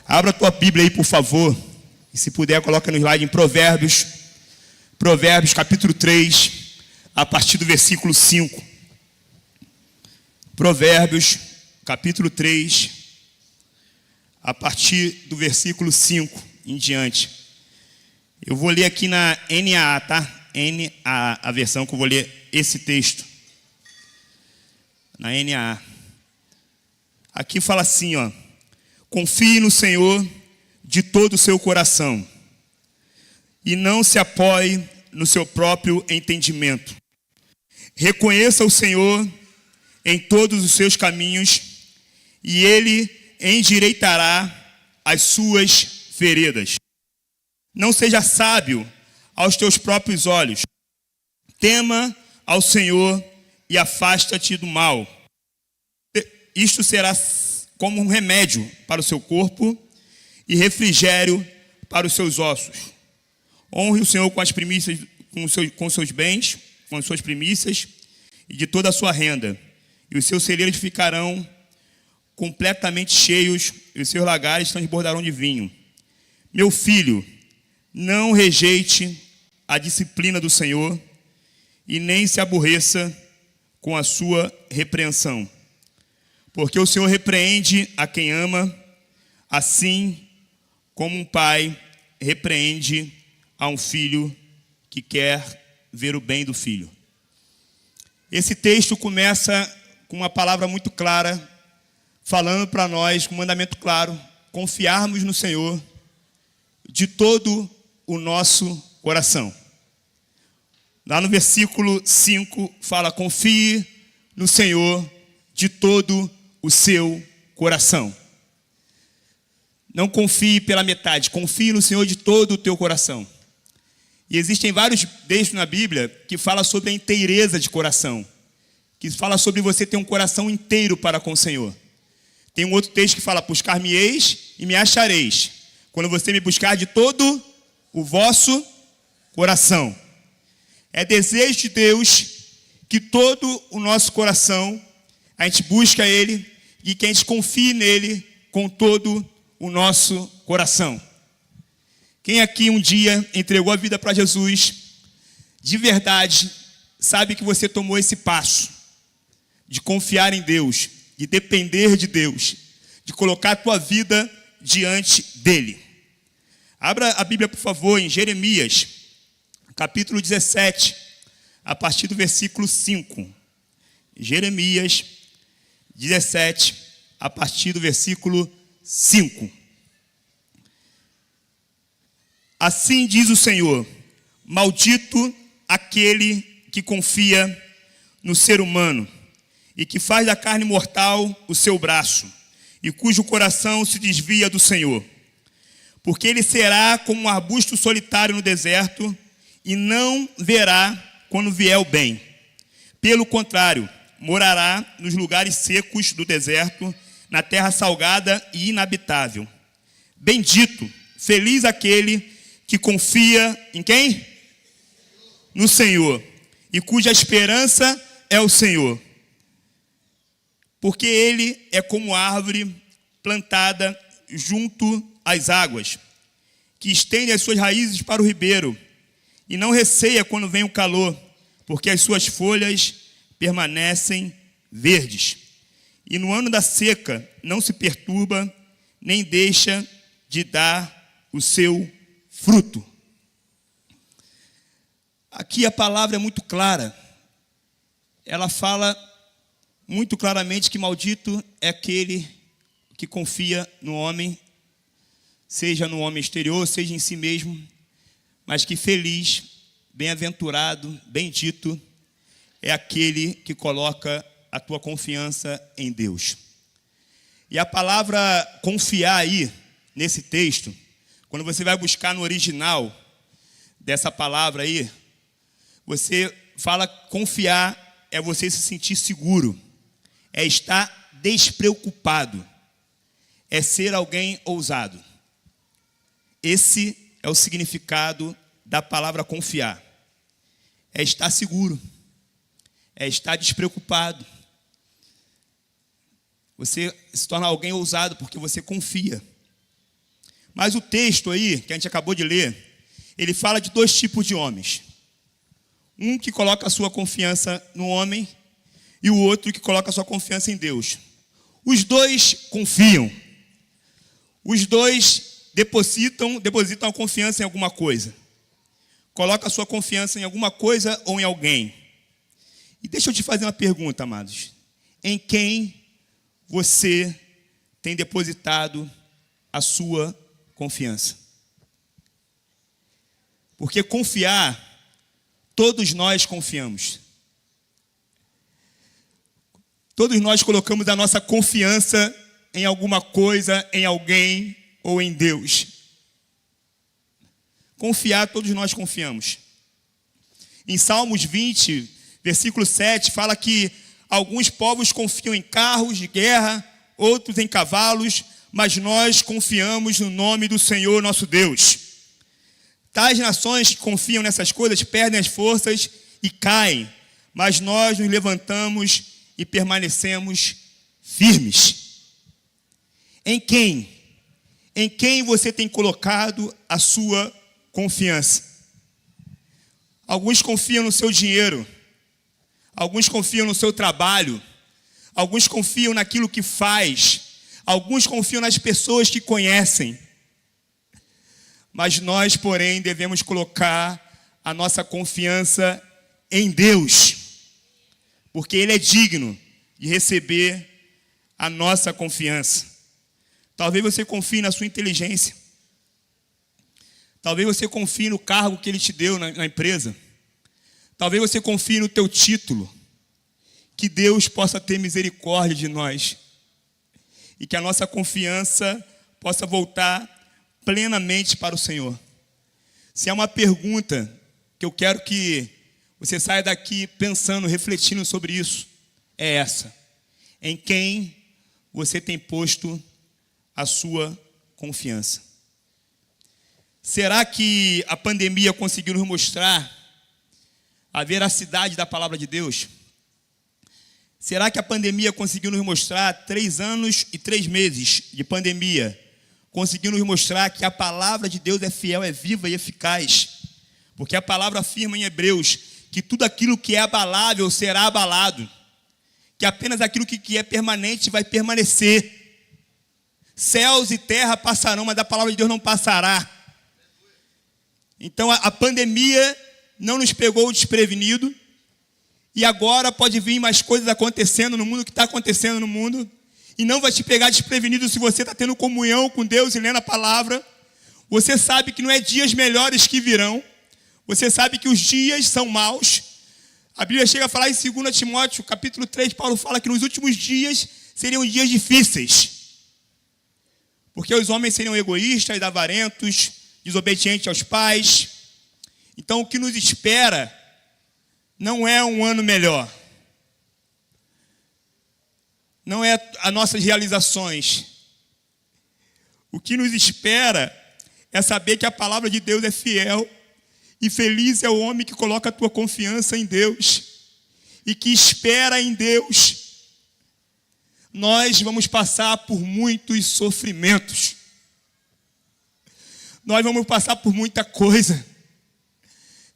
Abra a tua Bíblia aí, por favor. E se puder, coloca no slide em Provérbios. Provérbios, capítulo 3, a partir do versículo 5. Provérbios, capítulo 3, a partir do versículo 5 em diante. Eu vou ler aqui na NAA, tá? NAA, a versão que eu vou ler esse texto. Na NAA. Aqui fala assim, ó. Confie no Senhor de todo o seu coração e não se apoie no seu próprio entendimento. Reconheça o Senhor em todos os seus caminhos e Ele endireitará as suas veredas. Não seja sábio aos teus próprios olhos. Tema ao Senhor e afasta-te do mal. Isto será como um remédio para o seu corpo e refrigério para os seus ossos. Honre o Senhor com as primícias, com seus bens, com as suas primícias e de toda a sua renda. E os seus celeiros ficarão completamente cheios e os seus lagares transbordarão de vinho. Meu filho, não rejeite a disciplina do Senhor e nem se aborreça com a sua repreensão. Porque o Senhor repreende a quem ama, assim como um pai repreende a um filho que quer ver o bem do filho. Esse texto começa com uma palavra muito clara, falando para nós, com um mandamento claro, confiarmos no Senhor de todo o nosso coração. Lá no versículo 5 fala, confie no Senhor de todo o seu coração. Não confie pela metade, confie no Senhor de todo o teu coração. E existem vários textos na Bíblia que falam sobre a inteireza de coração, que fala sobre você ter um coração inteiro para com o Senhor. Tem um outro texto que fala, buscar-me-eis e me achareis, quando você me buscar de todo o vosso coração. É desejo de Deus que todo o nosso coração, a gente busca Ele e que a gente confie nele com todo o nosso coração. Quem aqui um dia entregou a vida para Jesus, de verdade, sabe que você tomou esse passo de confiar em Deus, de depender de Deus, de colocar a tua vida diante dele. Abra a Bíblia, por favor, em Jeremias, capítulo 17, a partir do versículo 5. Jeremias 17, a partir do versículo 5. Assim diz o Senhor, maldito aquele que confia no ser humano e que faz da carne mortal o seu braço e cujo coração se desvia do Senhor. Porque ele será como um arbusto solitário no deserto e não verá quando vier o bem. Pelo contrário, morará nos lugares secos do deserto, na terra salgada e inabitável. Bendito, feliz aquele que confia em quem? No Senhor, e cuja esperança é o Senhor. Porque ele é como árvore plantada junto às águas, que estende as suas raízes para o ribeiro, e não receia quando vem o calor, porque as suas folhas permanecem verdes. E no ano da seca não se perturba, nem deixa de dar o seu fruto. Aqui a palavra é muito clara. Ela fala muito claramente que maldito é aquele que confia no homem, seja no homem exterior, seja em si mesmo, mas que feliz, bem-aventurado, bendito é aquele que coloca a tua confiança em Deus. E a palavra confiar aí, nesse texto, quando você vai buscar no original dessa palavra aí, você fala confiar é você se sentir seguro, é estar despreocupado, é ser alguém ousado. Esse é o significado da palavra confiar. É estar seguro, é estar despreocupado, Você se torna alguém ousado porque você confia. Mas o texto aí, que a gente acabou de ler, ele fala de dois tipos de homens. Um que coloca a sua confiança no homem e o outro que coloca a sua confiança em Deus. Os dois confiam. Os dois depositam a confiança em alguma coisa. Coloca a sua confiança em alguma coisa ou em alguém. E deixa eu te fazer uma pergunta, amados. Em quem você tem depositado a sua confiança? Porque confiar, todos nós confiamos. Todos nós colocamos a nossa confiança em alguma coisa, em alguém ou em Deus. Confiar, todos nós confiamos. Em Salmos 20, versículo 7, fala que alguns povos confiam em carros de guerra, outros em cavalos, mas nós confiamos no nome do Senhor nosso Deus. Tais nações que confiam nessas coisas perdem as forças e caem, mas nós nos levantamos e permanecemos firmes. Em quem? Em quem você tem colocado a sua confiança? Alguns confiam no seu dinheiro, alguns confiam no seu trabalho, alguns confiam naquilo que faz, alguns confiam nas pessoas que conhecem. Mas nós, porém, devemos colocar a nossa confiança em Deus, porque Ele é digno de receber a nossa confiança. Talvez você confie na sua inteligência. Talvez você confie no cargo que Ele te deu na empresa. Talvez você confie no teu título. Que Deus possa ter misericórdia de nós. E que a nossa confiança possa voltar plenamente para o Senhor. Se há uma pergunta que eu quero que você saia daqui pensando, refletindo sobre isso, é essa: em quem você tem posto a sua confiança? Será que a pandemia conseguiu nos mostrar a veracidade da palavra de Deus? Será que a pandemia conseguiu nos mostrar 3 anos e 3 meses de pandemia? Conseguiu nos mostrar que a palavra de Deus é fiel, é viva e eficaz. Porque a palavra afirma em Hebreus que tudo aquilo que é abalável será abalado. Que apenas aquilo que é permanente vai permanecer. Céus e terra passarão, mas a palavra de Deus não passará. Então a pandemia não nos pegou desprevenido. E agora pode vir mais coisas acontecendo no mundo, que está acontecendo no mundo. E não vai te pegar desprevenido se você está tendo comunhão com Deus e lendo a palavra. Você sabe que não é dias melhores que virão. Você sabe que os dias são maus. A Bíblia chega a falar em 2 Timóteo, capítulo 3, Paulo fala que nos últimos dias seriam dias difíceis. Porque os homens seriam egoístas, avarentos, desobedientes aos pais. Então o que nos espera não é um ano melhor. Não é as nossas realizações. O que nos espera é saber que a palavra de Deus é fiel. E feliz é o homem que coloca a tua confiança em Deus. E que espera em Deus. Nós vamos passar por muitos sofrimentos. Nós vamos passar por muita coisa.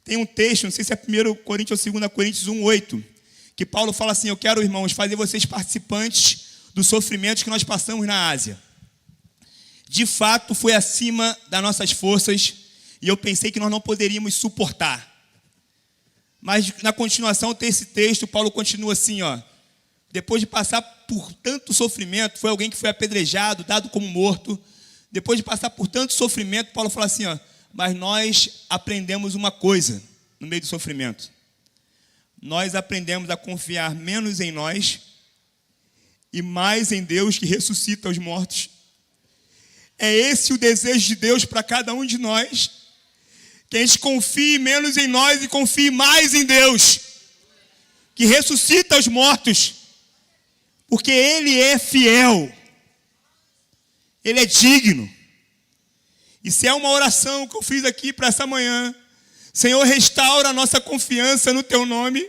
Tem um texto, não sei se é 1 Coríntios ou 2 Coríntios 1:8, que Paulo fala assim: eu quero, irmãos, fazer vocês participantes dos sofrimentos que nós passamos na Ásia. De fato, foi acima das nossas forças, e eu pensei que nós não poderíamos suportar. Mas na continuação tem esse texto, Paulo continua assim, ó: depois de passar por tanto sofrimento, foi alguém que foi apedrejado, dado como morto. Depois de passar por tanto sofrimento, Paulo fala assim, ó: mas nós aprendemos uma coisa no meio do sofrimento. Nós aprendemos a confiar menos em nós e mais em Deus que ressuscita os mortos. É esse o desejo de Deus para cada um de nós. Que a gente confie menos em nós e confie mais em Deus, que ressuscita os mortos. Porque Ele é fiel. Ele é digno. E se é uma oração que eu fiz aqui para essa manhã: Senhor, restaura a nossa confiança no Teu nome.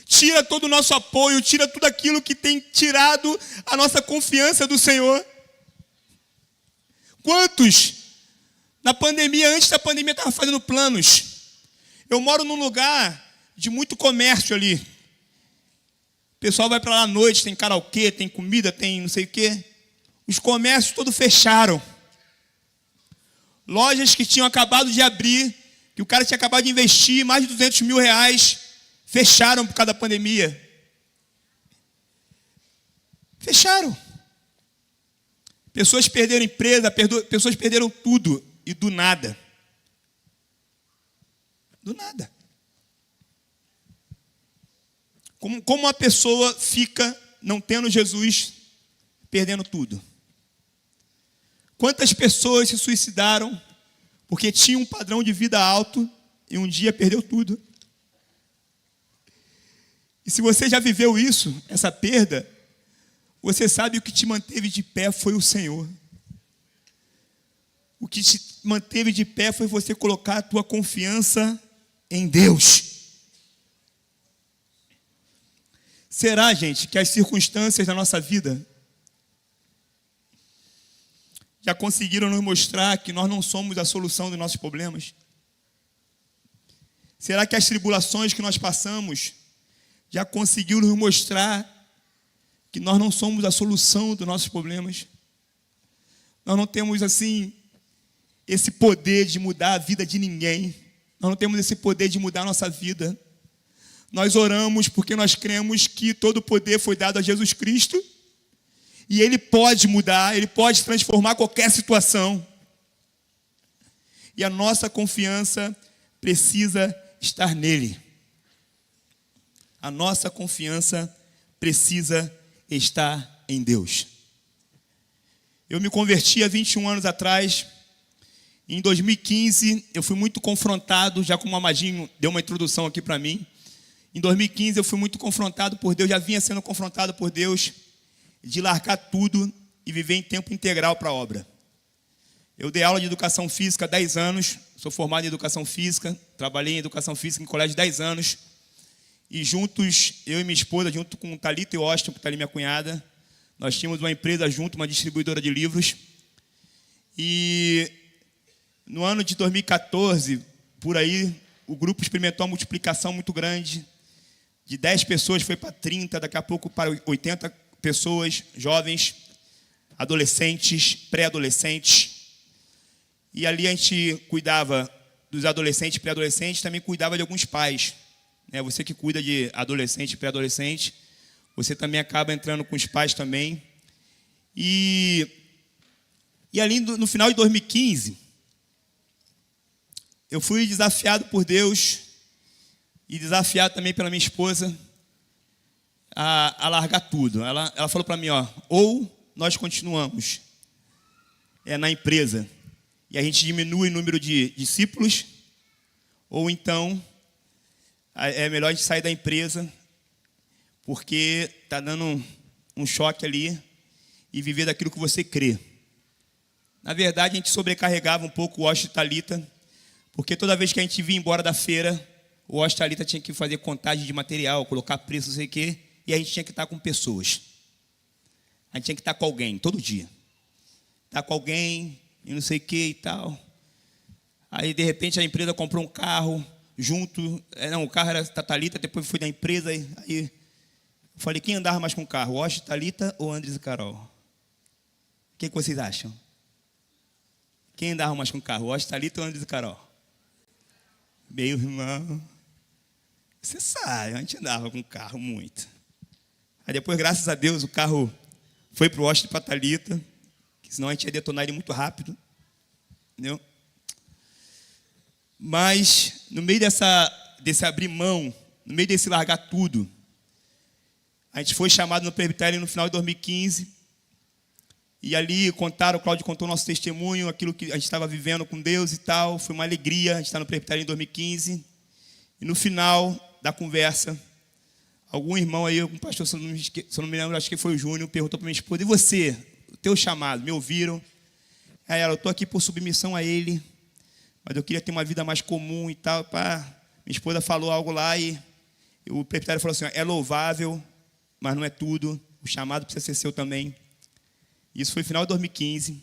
tira todo o nosso apoio, tira tudo aquilo que tem tirado a nossa confiança do Senhor. Quantos, na pandemia, antes da pandemia, estavam fazendo planos? Eu moro num lugar de muito comércio ali. O pessoal vai para lá à noite, tem karaokê, tem comida, tem não sei o quê. Os comércios todos fecharam. Lojas que tinham acabado de abrir, que o cara tinha acabado de investir mais de 200 mil reais, fecharam por causa da pandemia. Fecharam. Pessoas perderam empresa, pessoas perderam tudo. E do nada. Do nada. Como uma pessoa fica não tendo Jesus, perdendo tudo? Quantas pessoas se suicidaram porque tinham um padrão de vida alto e um dia perdeu tudo? E se você já viveu isso, essa perda, você sabe o que te manteve de pé foi o Senhor. O que te manteve de pé foi você colocar a tua confiança em Deus. Será, gente, que as circunstâncias da nossa vida já conseguiram nos mostrar que nós não somos a solução dos nossos problemas? Será que as tribulações que nós passamos já conseguiram nos mostrar que nós não somos a solução dos nossos problemas? Nós não temos, assim, esse poder de mudar a vida de ninguém. Nós não temos esse poder de mudar a nossa vida. Nós oramos porque nós cremos que todo o poder foi dado a Jesus Cristo e Ele pode mudar, Ele pode transformar qualquer situação. E a nossa confiança precisa estar nele. A nossa confiança precisa estar em Deus. Eu me converti há 21 anos atrás. Em 2015, eu fui muito confrontado, já como o Amadinho deu uma introdução aqui para mim. Em 2015, eu fui muito confrontado por Deus, já vinha sendo confrontado por Deus, de largar tudo e viver em tempo integral para a obra. Eu dei aula de educação física há 10 anos, sou formado em educação física, trabalhei em educação física em colégio 10 anos, e juntos, eu e minha esposa, junto com Thalita e Austin, que está ali minha cunhada, nós tínhamos uma empresa junto, uma distribuidora de livros, e no ano de 2014, por aí, o grupo experimentou uma multiplicação muito grande. De 10 pessoas foi para 30, daqui a pouco para 80 pessoas, jovens, adolescentes, pré-adolescentes. E ali a gente cuidava dos adolescentes e pré-adolescentes, também cuidava de alguns pais. Você que cuida de adolescente e pré-adolescente, você também acaba entrando com os pais também. E ali no final de 2015, eu fui desafiado por Deus e desafiado também pela minha esposa a largar tudo. Ela falou para mim, ou nós continuamos na empresa e a gente diminui o número de discípulos, ou então é melhor a gente sair da empresa, porque está dando um choque ali, e viver daquilo que você crê. Na verdade, a gente sobrecarregava um pouco o Austin e Thalita, porque toda vez que a gente vinha embora da feira, o Austin e Thalita tinha que fazer contagem de material, colocar preço, não sei o quê, e a gente tinha que estar com pessoas. A gente tinha que estar com alguém, todo dia. Estar com alguém, e não sei o quê e tal. Aí, de repente, a empresa comprou um carro junto. Não, o carro era da Thalita, depois fui da empresa. Aí eu falei, quem andava mais com o carro? O Austin, Thalita ou Andres e Carol? O que vocês acham? Quem andava mais com o carro? O Austin, Thalita ou Andres e Carol? Meu irmão, você sabe, a gente andava com o carro muito. Aí depois, graças a Deus, o carro foi para o Austin e para a Thalita, que senão a gente ia detonar ele muito rápido. Entendeu? Mas, no meio desse abrir mão, no meio desse largar tudo, a gente foi chamado no presbitério no final de 2015, e ali o Cláudio contou o nosso testemunho, aquilo que a gente estava vivendo com Deus e tal. Foi uma alegria a gente estar no presbitério em 2015. E no final da conversa, algum irmão aí, algum pastor, se eu não me lembro, acho que foi o Júnior, perguntou para minha esposa, e você, o teu chamado, me ouviram? Aí ela, eu estou aqui por submissão a ele, mas eu queria ter uma vida mais comum e tal. Minha esposa falou algo lá e O presbitério falou assim, é louvável, mas não é tudo. O chamado precisa ser seu também. Isso foi no final de 2015.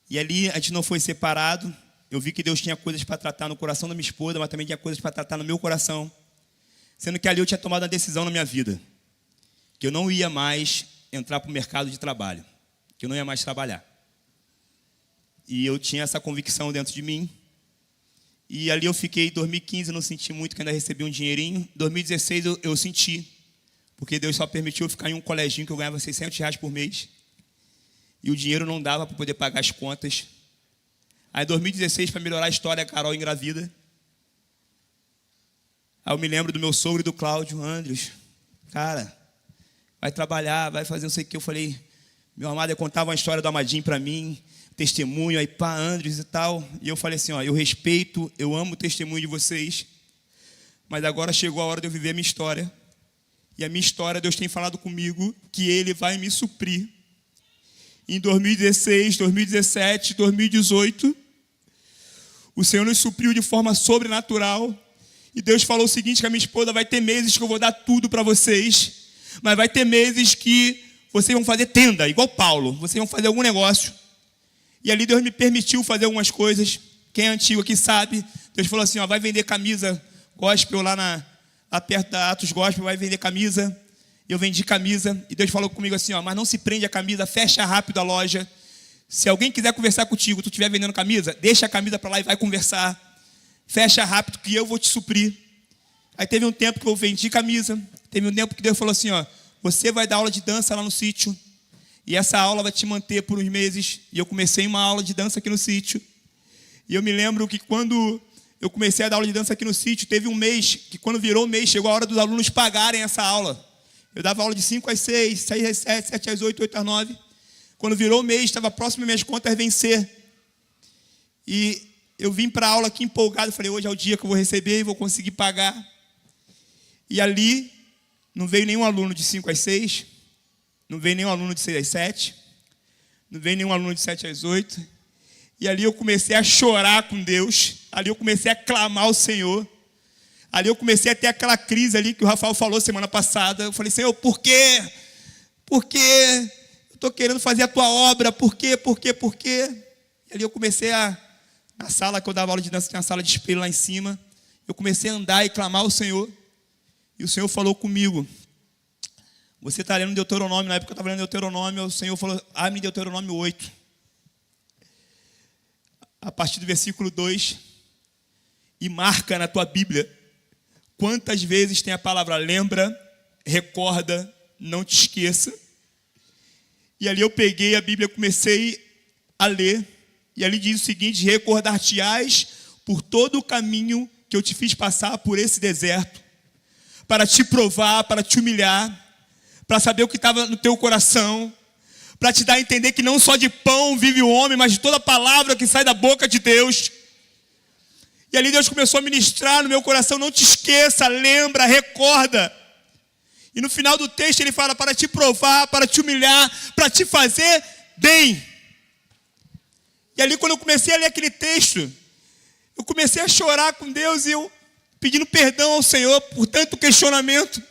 E ali a gente não foi separado. Eu vi que Deus tinha coisas para tratar no coração da minha esposa, mas também tinha coisas para tratar no meu coração. Sendo que ali eu tinha tomado uma decisão na minha vida. Que eu não ia mais entrar para o mercado de trabalho. Que eu não ia mais trabalhar. E eu tinha essa convicção dentro de mim. E ali eu fiquei, em 2015 eu não senti muito, que ainda recebi um dinheirinho. Em 2016 eu senti, porque Deus só permitiu eu ficar em um coleginho que eu ganhava R$600 por mês. E o dinheiro não dava para poder pagar as contas. Aí em 2016, para melhorar a história, a Carol engravida. Aí eu me lembro do meu sogro e do Cláudio, Andres. Cara, vai trabalhar, vai fazer não sei o que. Eu falei, meu amado, eu contava uma história do Amadinho para mim, testemunho, aí pá, Andres e tal. E eu falei assim, ó, eu respeito, eu amo o testemunho de vocês, mas agora chegou a hora de eu viver a minha história. E a minha história, Deus tem falado comigo que Ele vai me suprir. Em 2016, 2017, 2018, o Senhor nos supriu de forma sobrenatural. E Deus falou o seguinte, que a minha esposa vai ter meses que eu vou dar tudo para vocês, mas vai ter meses que vocês vão fazer tenda, igual Paulo, vocês vão fazer algum negócio. E ali Deus me permitiu fazer algumas coisas. Quem é antigo aqui sabe. Deus falou assim, ó, vai vender camisa gospel lá perto da Atos Gospel, vai vender camisa. Eu vendi camisa. E Deus falou comigo assim, ó, mas não se prende a camisa, fecha rápido a loja. Se alguém quiser conversar contigo, tu estiver vendendo camisa, deixa a camisa para lá e vai conversar. Fecha rápido que eu vou te suprir. Aí teve um tempo que eu vendi camisa. Teve um tempo que Deus falou assim, ó, você vai dar aula de dança lá no sítio. E essa aula vai te manter por uns meses. E eu comecei uma aula de dança aqui no sítio. E eu me lembro que quando eu comecei a dar aula de dança aqui no sítio, teve um mês, que quando virou o mês, chegou a hora dos alunos pagarem essa aula. Eu dava aula de 5 às 6, 6 às 7, 7 às 8, 8 às 9. Quando virou o mês, estava próximo às minhas contas vencer. E eu vim para a aula aqui empolgado, falei, hoje é o dia que eu vou receber e vou conseguir pagar. E ali, não veio nenhum aluno de 5 às 6, não veio nenhum aluno de 6 às 7, não veio nenhum aluno de 7 às 8. E ali eu comecei a chorar com Deus, ali eu comecei a clamar ao Senhor. Ali eu comecei a ter aquela crise ali que o Rafael falou semana passada. Eu falei, Senhor, por quê? Por quê? Eu estou querendo fazer a tua obra, por quê? Por quê? Por quê? E ali eu comecei na sala que eu dava aula de dança, tinha uma sala de espelho lá em cima. Eu comecei a andar e clamar ao Senhor. E o Senhor falou comigo. Você está lendo Deuteronômio, na época eu estava lendo Deuteronômio, o Senhor falou, abre Deuteronômio 8. A partir do versículo 2. E marca na tua Bíblia quantas vezes tem a palavra lembra, recorda, não te esqueça. E ali eu peguei a Bíblia, comecei a ler. E ali diz o seguinte, recordar-te-ás por todo o caminho que eu te fiz passar por esse deserto, para te provar, para te humilhar, para saber o que estava no teu coração, para te dar a entender que não só de pão vive o homem, mas de toda palavra que sai da boca de Deus. E ali Deus começou a ministrar no meu coração, não te esqueça, lembra, recorda. E no final do texto ele fala, para te provar, para te humilhar, para te fazer bem. E ali quando eu comecei a ler aquele texto, eu comecei a chorar com Deus e eu pedindo perdão ao Senhor por tanto questionamento.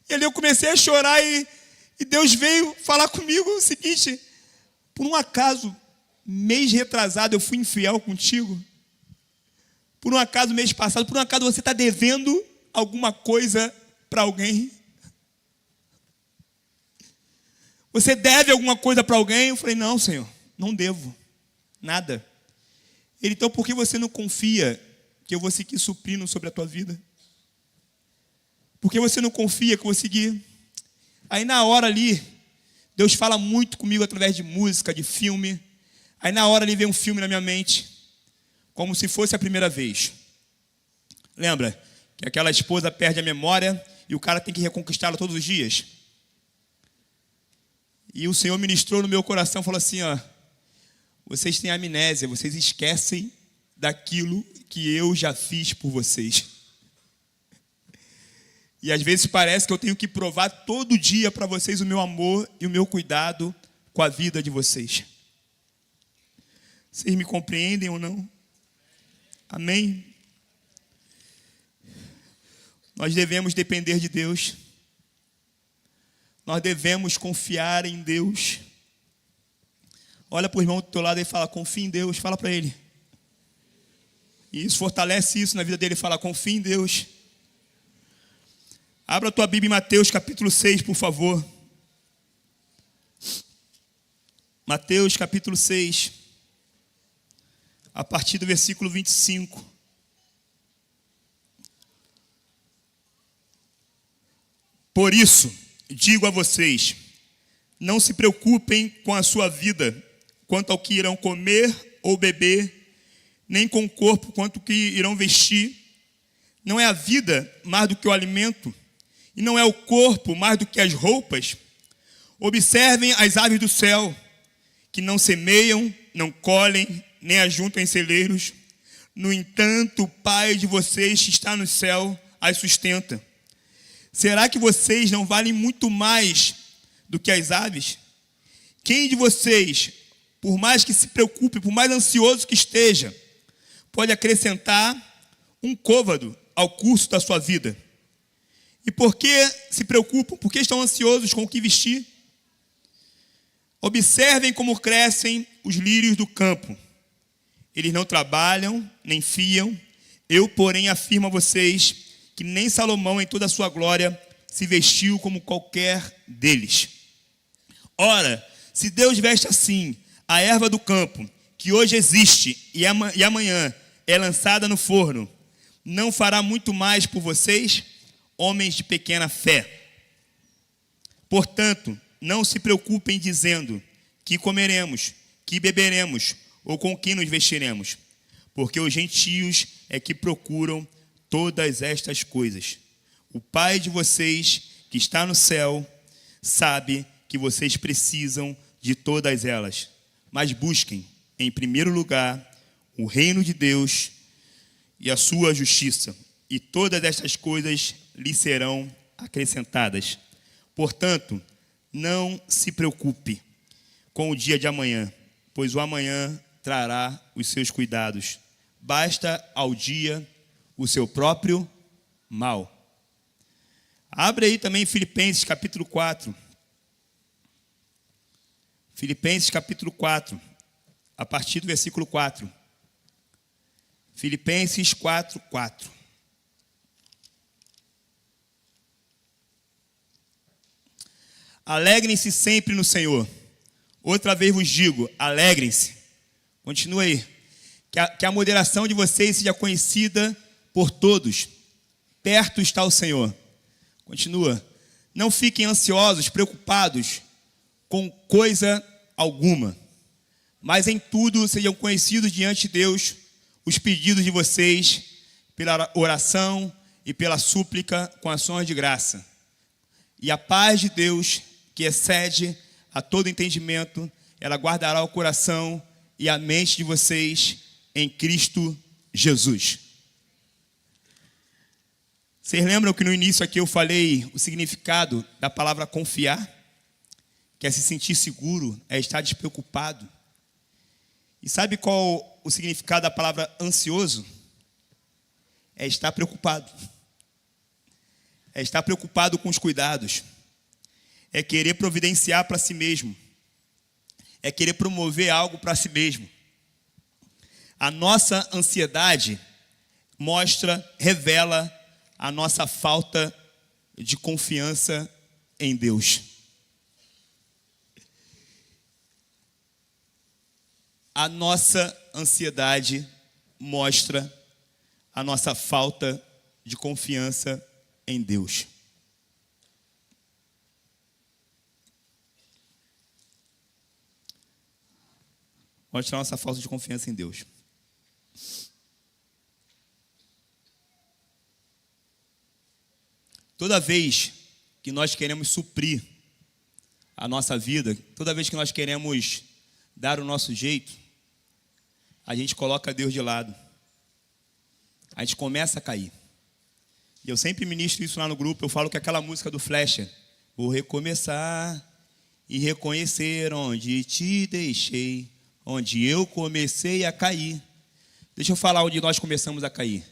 E ali eu comecei a chorar e Deus veio falar comigo o seguinte, por um acaso, mês retrasado eu fui infiel contigo? Por um acaso, mês passado, por um acaso você está devendo alguma coisa para alguém? Você deve alguma coisa para alguém? Eu falei, não, Senhor, não devo nada. Ele, então por que você não confia que eu vou seguir suprindo sobre a tua vida? Por que você não confia que eu vou seguir? Aí na hora ali, Deus fala muito comigo através de música, de filme. Aí na hora ali vem um filme na minha mente, como se fosse a primeira vez. Lembra que aquela esposa perde a memória e o cara tem que reconquistá-la todos os dias? E o Senhor ministrou no meu coração, falou assim, ó, vocês têm amnésia, vocês esquecem daquilo que eu já fiz por vocês. E às vezes parece que eu tenho que provar todo dia para vocês o meu amor e o meu cuidado com a vida de vocês. Vocês me compreendem ou não? Amém? Nós devemos depender de Deus. Nós devemos confiar em Deus. Olha para o irmão do teu lado e fala, confia em Deus. Fala para ele. E isso fortalece isso na vida dele. Fala, confia em Deus. Abra a tua Bíblia em Mateus capítulo 6, por favor. Mateus capítulo 6. A partir do versículo 25. Por isso, digo a vocês, não se preocupem com a sua vida, quanto ao que irão comer ou beber, nem com o corpo, quanto ao que irão vestir. Não é a vida mais do que o alimento, e não é o corpo mais do que as roupas. Observem as aves do céu, que não semeiam, não colhem, nem ajuntam em celeiros. No entanto, o Pai de vocês que está no céu as sustenta. Será que vocês não valem muito mais do que as aves? Quem de vocês, por mais que se preocupe, por mais ansioso que esteja, pode acrescentar um côvado ao curso da sua vida? E por que se preocupam? Por que estão ansiosos com o que vestir? Observem como crescem os lírios do campo. Eles não trabalham, nem fiam. Eu, porém, afirmo a vocês que nem Salomão, em toda a sua glória, se vestiu como qualquer deles. Ora, se Deus veste assim a erva do campo, que hoje existe e amanhã é lançada no forno, não fará muito mais por vocês, homens de pequena fé? Portanto, não se preocupem dizendo que comeremos, que beberemos ou com que nos vestiremos, porque os gentios é que procuram todas estas coisas. O Pai de vocês, que está no céu, sabe que vocês precisam de todas elas. Mas busquem, em primeiro lugar, o reino de Deus e a sua justiça, e todas estas coisas lhe serão acrescentadas. Portanto, não se preocupe com o dia de amanhã, pois o amanhã trará os seus cuidados. Basta ao dia o seu próprio mal. Abre aí também Filipenses capítulo 4. Filipenses capítulo 4, a partir do versículo 4. Filipenses 4, 4. Alegrem-se sempre no Senhor. Outra vez vos digo, alegrem-se. Continua aí. Que a moderação de vocês seja conhecida por todos. Perto está o Senhor. Continua. Não fiquem ansiosos, preocupados com coisa alguma, mas em tudo sejam conhecidos diante de Deus os pedidos de vocês pela oração e pela súplica com ações de graça. E a paz de Deus, que excede a todo entendimento, ela guardará o coração e a mente de vocês em Cristo Jesus. Vocês lembram que no início aqui eu falei o significado da palavra confiar? Que é se sentir seguro, é estar despreocupado. E sabe qual o significado da palavra ansioso? É estar preocupado. É estar preocupado com os cuidados. É querer providenciar para si mesmo. É querer promover algo para si mesmo. A nossa ansiedade revela a nossa falta de confiança em Deus. A nossa ansiedade mostra a nossa falta de confiança em Deus. Mostra a nossa falta de confiança em Deus. Toda vez que nós queremos suprir a nossa vida, toda vez que nós queremos dar o nosso jeito, a gente coloca Deus de lado. A gente começa a cair. E eu sempre ministro isso lá no grupo, eu falo que aquela música do Flecha, vou recomeçar e reconhecer onde te deixei, onde eu comecei a cair. Deixa eu falar onde nós começamos a cair.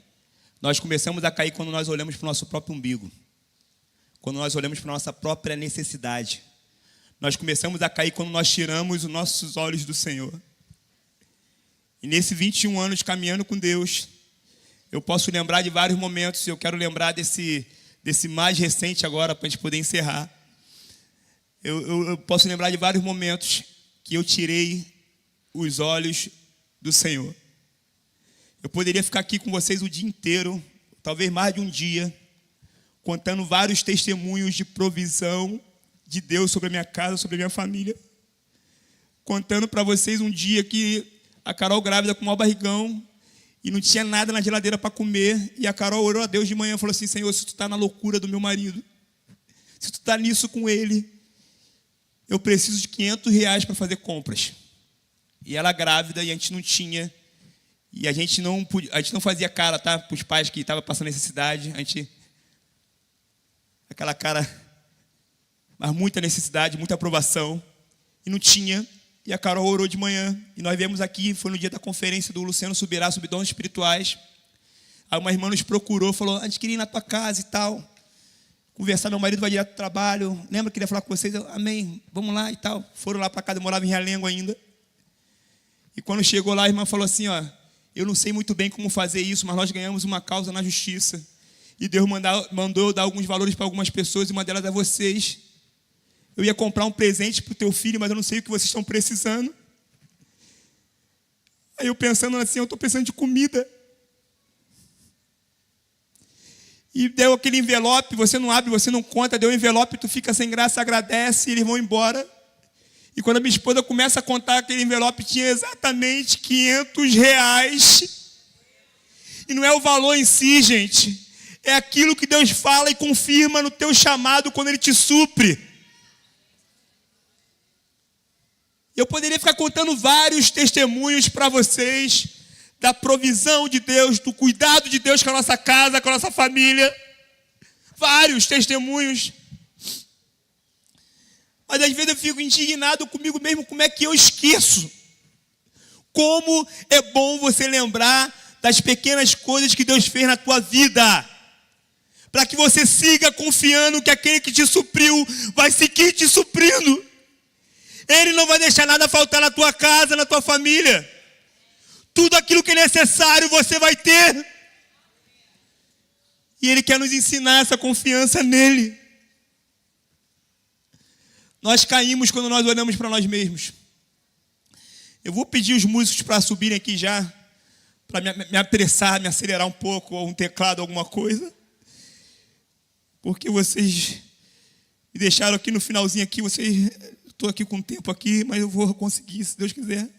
Nós começamos a cair quando nós olhamos para o nosso próprio umbigo. Quando nós olhamos para a nossa própria necessidade. Nós começamos a cair quando nós tiramos os nossos olhos do Senhor. E nesses 21 anos caminhando com Deus, eu posso lembrar de vários momentos. Eu quero lembrar desse mais recente agora, para a gente poder encerrar. Eu posso lembrar de vários momentos que eu tirei os olhos do Senhor. Eu poderia ficar aqui com vocês o dia inteiro, talvez mais de um dia, contando vários testemunhos de provisão de Deus sobre a minha casa, sobre a minha família. Contando para vocês um dia que a Carol grávida com mau barrigão e não tinha nada na geladeira para comer. E a Carol orou a Deus de manhã e falou assim: Senhor, se tu está na loucura do meu marido, se tu está nisso com ele, eu preciso de R$500 para fazer compras. E ela grávida e a gente não tinha. E a gente não fazia cara, tá? Para os pais que estavam passando necessidade. Aquela cara, mas muita necessidade, muita aprovação. E não tinha. E a Carol orou de manhã. E nós viemos aqui, foi no dia da conferência do Luciano Subirá sobre dons espirituais. Aí uma irmã nos procurou, falou: a gente queria ir na tua casa e tal. Conversar, meu marido vai direto do trabalho. Lembra que queria falar com vocês? Amém, vamos lá e tal. Foram lá para casa, eu morava em Realengo ainda. E quando chegou lá, a irmã falou assim: ó, eu não sei muito bem como fazer isso, mas nós ganhamos uma causa na justiça. E Deus mandou eu dar alguns valores para algumas pessoas, e uma delas é vocês. Eu ia comprar um presente para o teu filho, mas eu não sei o que vocês estão precisando. Aí eu pensando assim, eu estou precisando de comida. E deu aquele envelope, você não abre, você não conta, deu um envelope, tu fica sem graça, agradece, e eles vão embora. E quando a minha esposa começa a contar, aquele envelope tinha exatamente R$500. E não é o valor em si, gente. É aquilo que Deus fala e confirma no teu chamado quando Ele te supre. Eu poderia ficar contando vários testemunhos para vocês da provisão de Deus, do cuidado de Deus com a nossa casa, com a nossa família. Vários testemunhos. Mas às vezes eu fico indignado comigo mesmo, como é que eu esqueço? Como é bom você lembrar das pequenas coisas que Deus fez na tua vida, para que você siga confiando que aquele que te supriu vai seguir te suprindo. Ele não vai deixar nada faltar na tua casa, na tua família. Tudo aquilo que é necessário você vai ter. E Ele quer nos ensinar essa confiança nele. Nós caímos quando nós olhamos para nós mesmos. Eu vou pedir os músicos para subirem aqui já, para me apressar, me acelerar um pouco, ou um teclado, alguma coisa. Porque vocês me deixaram aqui no finalzinho aqui, estou aqui com tempo aqui, mas eu vou conseguir, se Deus quiser.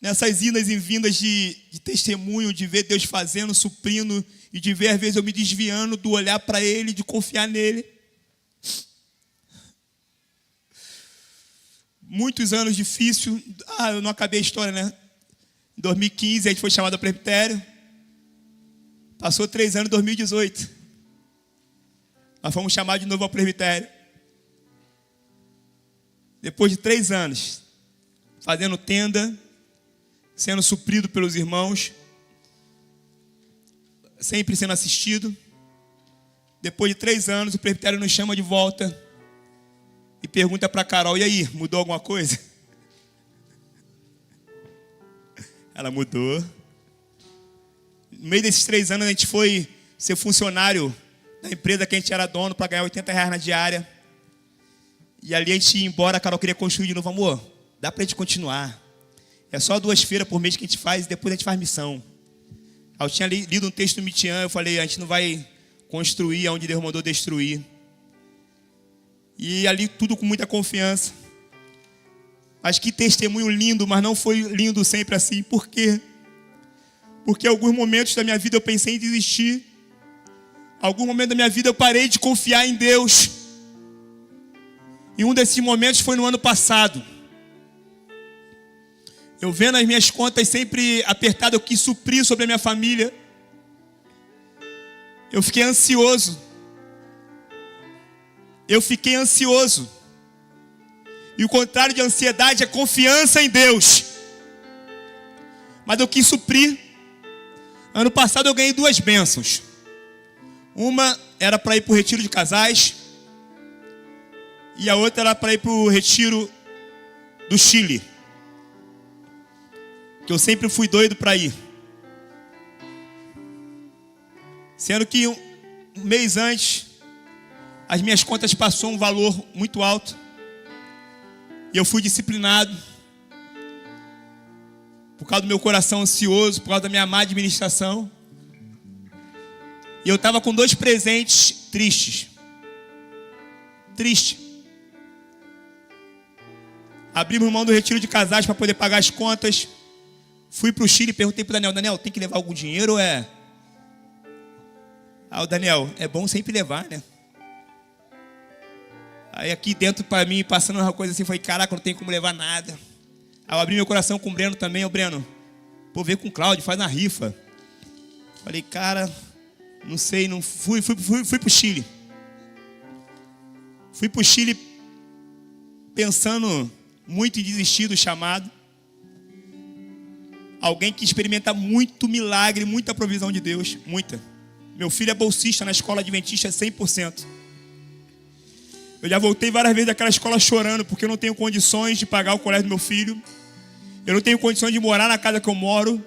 Nessas idas e vindas de testemunho, de ver Deus fazendo, suprindo, e de ver às vezes eu me desviando do olhar para Ele, de confiar nele. Muitos anos difíceis. Eu não acabei a história, né? Em 2015 a gente foi chamado ao presbitério. Passou 3 anos, em 2018. Nós fomos chamados de novo ao presbitério. Depois de 3 anos, fazendo tenda, sendo suprido pelos irmãos, sempre sendo assistido. Depois de 3 anos, o presbitério nos chama de volta e pergunta para a Carol: e aí, mudou alguma coisa? Ela mudou. No meio desses 3 anos, a gente foi ser funcionário da empresa que a gente era dono para ganhar R$80 na diária. E ali a gente ia embora, a Carol queria construir de novo. Amor, dá para a gente continuar. É só 2 feiras por mês que a gente faz e depois a gente faz missão. Eu tinha lido um texto do Mitian, eu falei: a gente não vai construir onde Deus mandou destruir. E ali tudo com muita confiança. Mas que testemunho lindo, mas não foi lindo sempre assim. Por quê? Porque em alguns momentos da minha vida eu pensei em desistir. Em algum momento da minha vida eu parei de confiar em Deus. E um desses momentos foi no ano passado. Eu vendo as minhas contas sempre apertadas, eu quis suprir sobre a minha família. Eu fiquei ansioso. E o contrário de ansiedade é confiança em Deus. Mas eu quis suprir. Ano passado eu ganhei 2 bênçãos. Uma era para ir para o retiro de casais. E a outra era para ir para o retiro do Chile. Que eu sempre fui doido para ir. Sendo que um mês antes, as minhas contas passou um valor muito alto. E eu fui disciplinado. Por causa do meu coração ansioso, por causa da minha má administração. E eu estava com 2 presentes tristes. Triste. Abrimos mão do retiro de casais para poder pagar as contas. Fui para o Chile e perguntei para o Daniel: Daniel, tem que levar algum dinheiro ou é? O Daniel, é bom sempre levar, né? Aí aqui dentro para mim, passando uma coisa assim, foi: caraca, não tem como levar nada. Aí eu abri meu coração com o Breno também. O Breno, pô, vê com o Cláudio, faz na rifa. Falei, cara, não sei, não fui pro Chile. Fui pro Chile pensando muito em desistir do chamado. Alguém que experimenta muito milagre, muita provisão de Deus, muita. Meu filho é bolsista na escola adventista 100%. Eu já voltei várias vezes daquela escola chorando porque eu não tenho condições de pagar o colégio do meu filho. Eu não tenho condições de morar na casa que eu moro,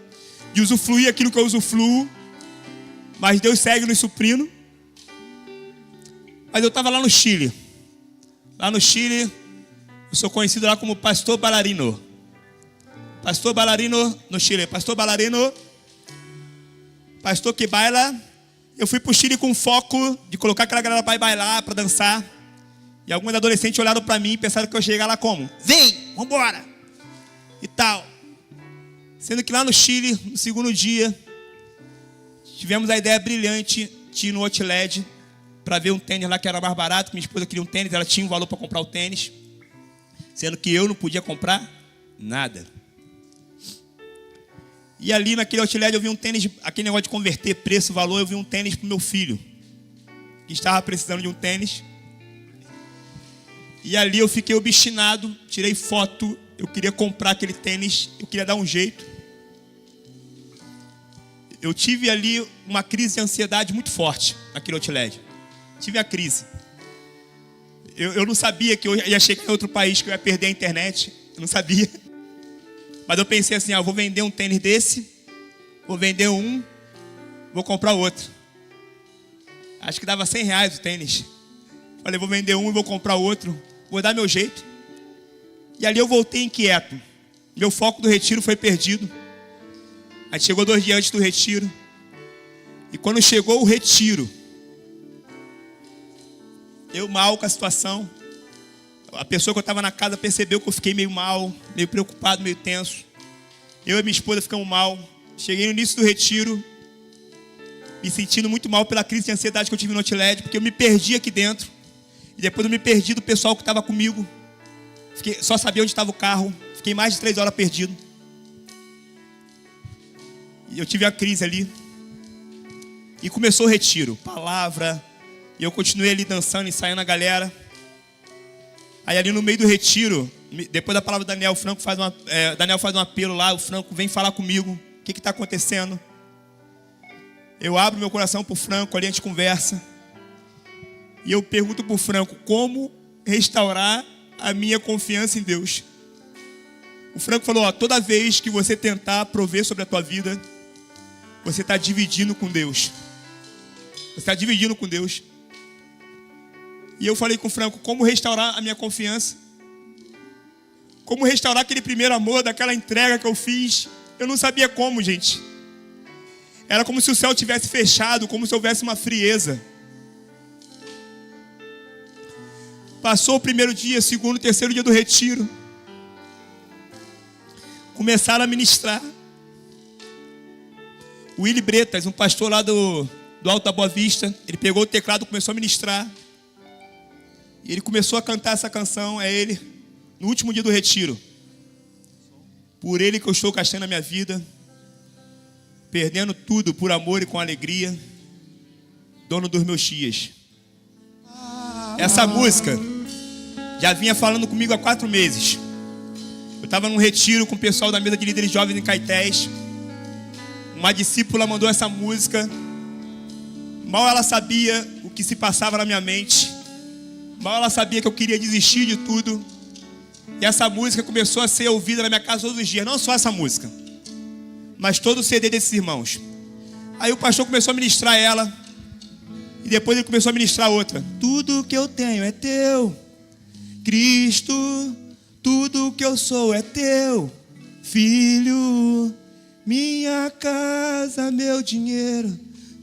de usufruir aquilo que eu usufruo. Mas Deus segue nos suprindo. Mas eu estava lá no Chile. Lá no Chile, eu sou conhecido lá como Pastor Bailarino. Pastor Bailarino no Chile. Pastor Bailarino, pastor que baila. Eu fui para o Chile com foco de colocar aquela galera para ir bailar, para dançar. E alguns adolescentes olharam para mim e pensaram que eu ia chegar lá como? Vem, vambora! E tal. Sendo que lá no Chile, no segundo dia, tivemos a ideia brilhante de ir no Outlet para ver um tênis lá que era mais barato. Minha esposa queria um tênis, ela tinha um valor para comprar o tênis. Sendo que eu não podia comprar nada. E ali naquele Outlet eu vi um tênis, aquele negócio de converter preço, valor, eu vi um tênis para o meu filho, que estava precisando de um tênis. E ali eu fiquei obstinado, tirei foto, eu queria comprar aquele tênis, eu queria dar um jeito. Eu tive ali uma crise de ansiedade muito forte naquele Outlet. Tive a crise. Eu não sabia que eu ia chegar em outro país, que eu ia perder a internet. Eu não sabia. Mas eu pensei assim, eu vou vender um tênis desse, vou vender um, vou comprar outro. Acho que dava R$100 o tênis. Falei, vou vender um e vou comprar outro. Vou dar meu jeito. E ali eu voltei inquieto. Meu foco do retiro foi perdido. A gente chegou 2 dias antes do retiro. E quando chegou o retiro, eu mal com a situação. A pessoa que eu estava na casa percebeu que eu fiquei meio mal, meio preocupado, meio tenso. Eu e minha esposa ficamos mal. Cheguei no início do retiro, me sentindo muito mal pela crise de ansiedade que eu tive no Outlet, porque eu me perdi aqui dentro. E depois eu me perdi do pessoal que estava comigo. Só sabia onde estava o carro. Fiquei mais de 3 horas perdido. E eu tive a crise ali. E começou o retiro. Palavra. E eu continuei ali dançando, ensaiando a galera. Aí ali no meio do retiro, depois da palavra do Daniel, o Franco Daniel faz um apelo lá. O Franco vem falar comigo. O que está acontecendo? Eu abro meu coração para o Franco, ali a gente conversa. E eu pergunto para o Franco como restaurar a minha confiança em Deus. O Franco falou, toda vez que você tentar prover sobre a tua vida, você está dividindo com Deus. Você está dividindo com Deus. E eu falei com o Franco, como restaurar a minha confiança? Como restaurar aquele primeiro amor, daquela entrega que eu fiz? Eu não sabia como, gente. Era como se o céu tivesse fechado, como se houvesse uma frieza. Passou o primeiro dia, segundo, terceiro dia do retiro. Começaram a ministrar. O Willy Bretas, um pastor lá do Alto da Boa Vista, ele pegou o teclado e começou a ministrar. E ele começou a cantar essa canção, é ele, no último dia do retiro. Por ele que eu estou gastando a minha vida, perdendo tudo por amor e com alegria, dono dos meus dias. Essa música já vinha falando comigo há 4 meses. Eu estava num retiro com o pessoal da mesa de líderes jovens em Caetés. Uma discípula mandou essa música. Mal ela sabia o que se passava na minha mente. Mal ela sabia que eu queria desistir de tudo. E essa música começou a ser ouvida na minha casa todos os dias. Não só essa música, mas todo o CD desses irmãos. Aí o pastor começou a ministrar ela. E depois ele começou a ministrar outra. Tudo que eu tenho é teu, Cristo. Tudo que eu sou é teu, Filho. Minha casa, meu dinheiro,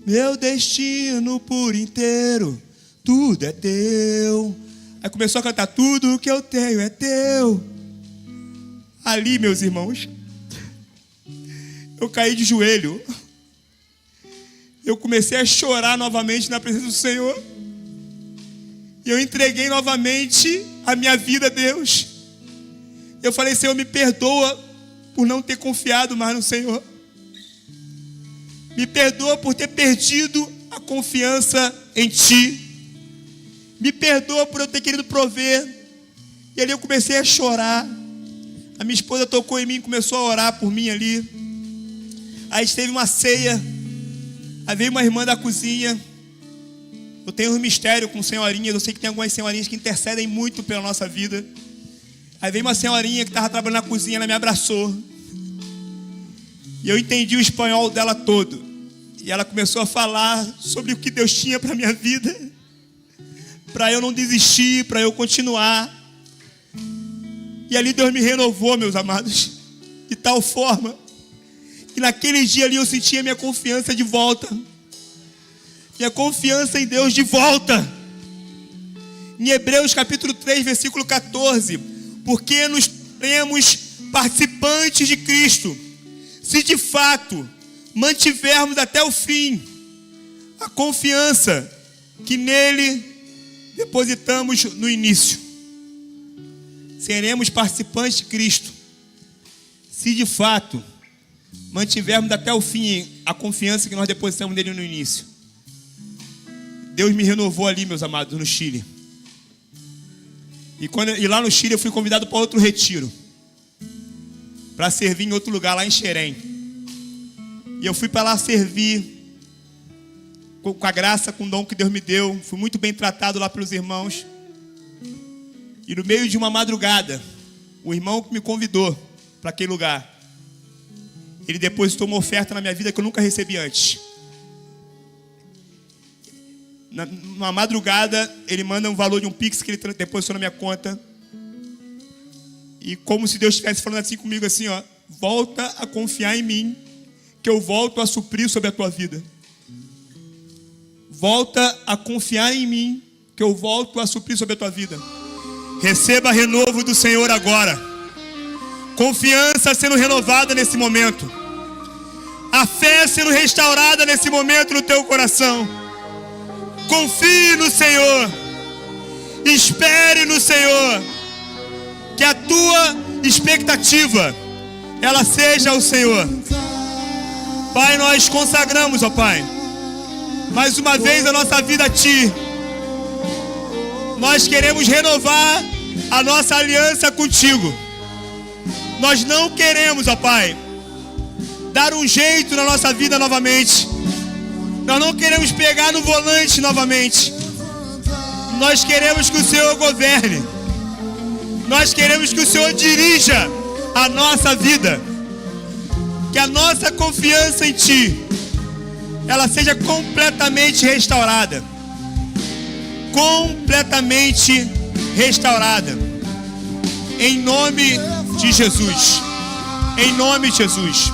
meu destino por inteiro, tudo é teu. Aí começou a cantar, tudo que eu tenho é teu. Ali, meus irmãos, eu caí de joelho. Eu comecei a chorar novamente na presença do Senhor. E eu entreguei novamente a minha vida a Deus. Eu falei, Senhor, me perdoa por não ter confiado mais no Senhor. Me perdoa por ter perdido a confiança em Ti. Me perdoa por eu ter querido prover. E ali eu comecei a chorar. A minha esposa tocou em mim e começou a orar por mim ali. Aí teve uma ceia. Aí veio uma irmã da cozinha. Eu tenho um mistério com senhorinhas. Eu sei que tem algumas senhorinhas que intercedem muito pela nossa vida. Aí veio uma senhorinha que estava trabalhando na cozinha. Ela me abraçou. E eu entendi o espanhol dela todo. E ela começou a falar sobre o que Deus tinha para a minha vida. Para eu não desistir, para eu continuar. E ali Deus me renovou, meus amados. De tal forma que naquele dia ali eu sentia minha confiança de volta. Minha confiança em Deus de volta. Em Hebreus capítulo 3, versículo 14. Porque nos tornemos participantes de Cristo, se de fato mantivermos até o fim a confiança que nele depositamos no início. Seremos participantes de Cristo, se de fato mantivermos até o fim a confiança que nós depositamos nele no início. Deus me renovou ali, meus amados, no Chile. E lá no Chile eu fui convidado para outro retiro, para servir em outro lugar, lá em Xerém. E eu fui para lá servir com a graça, com o dom que Deus me deu. Fui muito bem tratado lá pelos irmãos. E no meio de uma madrugada, o irmão que me convidou para aquele lugar, ele depositou uma oferta na minha vida que eu nunca recebi antes. Na madrugada, ele manda um valor de um Pix que ele depositou na minha conta. E como se Deus estivesse falando assim comigo, assim, ó, volta a confiar em mim, que eu volto a suprir sobre a tua vida. Volta a confiar em mim, que eu volto a suprir sobre a tua vida. Receba renovo do Senhor agora. Confiança sendo renovada nesse momento. A fé sendo restaurada nesse momento no teu coração. Confie no Senhor. Espere no Senhor. Que a tua expectativa, ela seja o Senhor. Pai, nós consagramos, ó Pai, mais uma vez a nossa vida a Ti. Nós queremos renovar a nossa aliança contigo. Nós não queremos, ó Pai, dar um jeito na nossa vida novamente. Nós não queremos pegar no volante novamente. Nós queremos que o Senhor governe. Nós queremos que o Senhor dirija a nossa vida. Que a nossa confiança em Ti, ela seja completamente restaurada. Completamente restaurada. Em nome de Jesus. Em nome de Jesus.